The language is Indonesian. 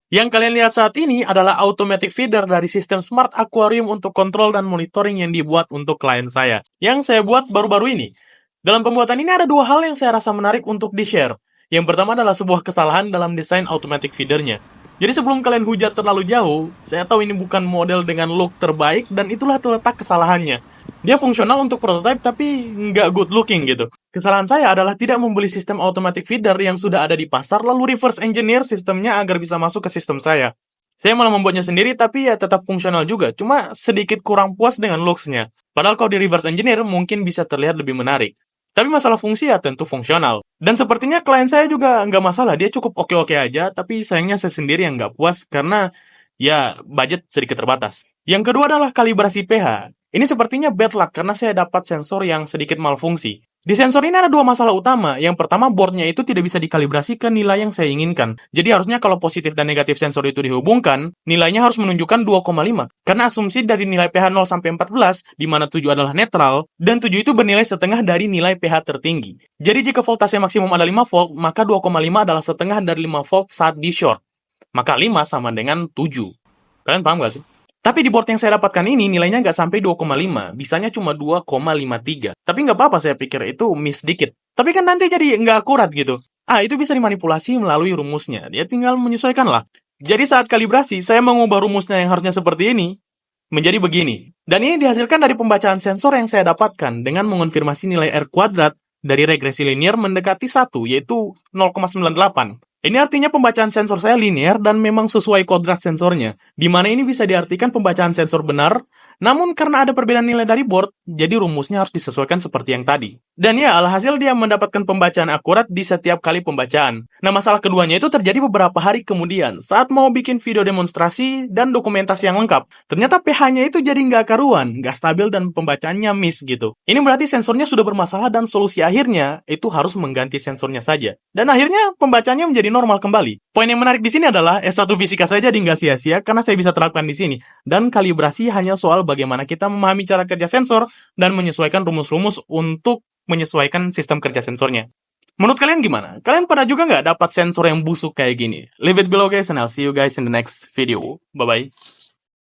Yang kalian lihat saat ini adalah automatic feeder dari sistem smart aquarium untuk kontrol dan monitoring yang dibuat untuk klien saya. Yang saya buat baru-baru ini. Dalam pembuatan ini ada dua hal yang saya rasa menarik untuk di-share. Yang pertama adalah sebuah kesalahan dalam desain automatic feedernya. Jadi sebelum kalian hujat terlalu jauh, saya tahu ini bukan model dengan look terbaik dan itulah terletak kesalahannya. Dia fungsional untuk prototype tapi nggak good looking gitu. Kesalahan saya adalah tidak membeli sistem automatic feeder yang sudah ada di pasar lalu reverse engineer sistemnya agar bisa masuk ke sistem saya. Saya malah membuatnya sendiri tapi ya tetap fungsional juga, cuma sedikit kurang puas dengan looks-nya. Padahal kalau di reverse engineer mungkin bisa terlihat lebih menarik. Tapi masalah fungsi ya tentu fungsional. Dan sepertinya klien saya juga nggak masalah, dia cukup oke-oke aja, tapi sayangnya saya sendiri yang nggak puas karena ya budget sedikit terbatas. Yang kedua adalah kalibrasi pH. Ini sepertinya bad luck karena saya dapat sensor yang sedikit malfungsi. Di sensor ini ada dua masalah utama. Yang pertama, boardnya itu tidak bisa dikalibrasi ke nilai yang saya inginkan. Jadi harusnya kalau positif dan negatif sensor itu dihubungkan, nilainya harus menunjukkan 2,5. Karena asumsi dari nilai pH 0 sampai 14, di mana 7 adalah netral, dan 7 itu bernilai setengah dari nilai pH tertinggi. Jadi jika voltase maksimum ada 5 volt, maka 2,5 adalah setengah dari 5 volt saat di short. Maka 5 sama dengan 7. Kalian paham gak sih? Tapi di board yang saya dapatkan ini nilainya nggak sampai 2,5, bisanya cuma 2,53. Tapi nggak apa-apa, saya pikir itu miss dikit. Tapi kan nanti jadi nggak akurat gitu. Itu bisa dimanipulasi melalui rumusnya, dia tinggal menyesuaikan lah. Jadi saat kalibrasi, saya mengubah rumusnya yang harusnya seperti ini, menjadi begini. Dan ini dihasilkan dari pembacaan sensor yang saya dapatkan dengan mengonfirmasi nilai R kuadrat dari regresi linear mendekati 1, yaitu 0,98. Ini artinya pembacaan sensor saya linear dan memang sesuai kodrat sensornya, di mana ini bisa diartikan pembacaan sensor benar, namun karena ada perbedaan nilai dari board, jadi rumusnya harus disesuaikan seperti yang tadi. Dan ya, alhasil dia mendapatkan pembacaan akurat di setiap kali pembacaan. Nah, masalah keduanya itu terjadi beberapa hari kemudian, saat mau bikin video demonstrasi dan dokumentasi yang lengkap. Ternyata pH-nya itu jadi nggak karuan, nggak stabil dan pembacaannya miss gitu. Ini berarti sensornya sudah bermasalah dan solusi akhirnya itu harus mengganti sensornya saja. Dan akhirnya pembacaannya menjadi normal kembali. Poin yang menarik di sini adalah S1 fisika saya jadi nggak sia-sia karena saya bisa terapkan di sini. Dan kalibrasi hanya soal bagaimana kita memahami cara kerja sensor dan menyesuaikan rumus-rumus untuk menyesuaikan sistem kerja sensornya. Menurut kalian gimana? Kalian pada juga nggak dapat sensor yang busuk kayak gini? Leave it below guys and I'll see you guys in the next video. Bye-bye.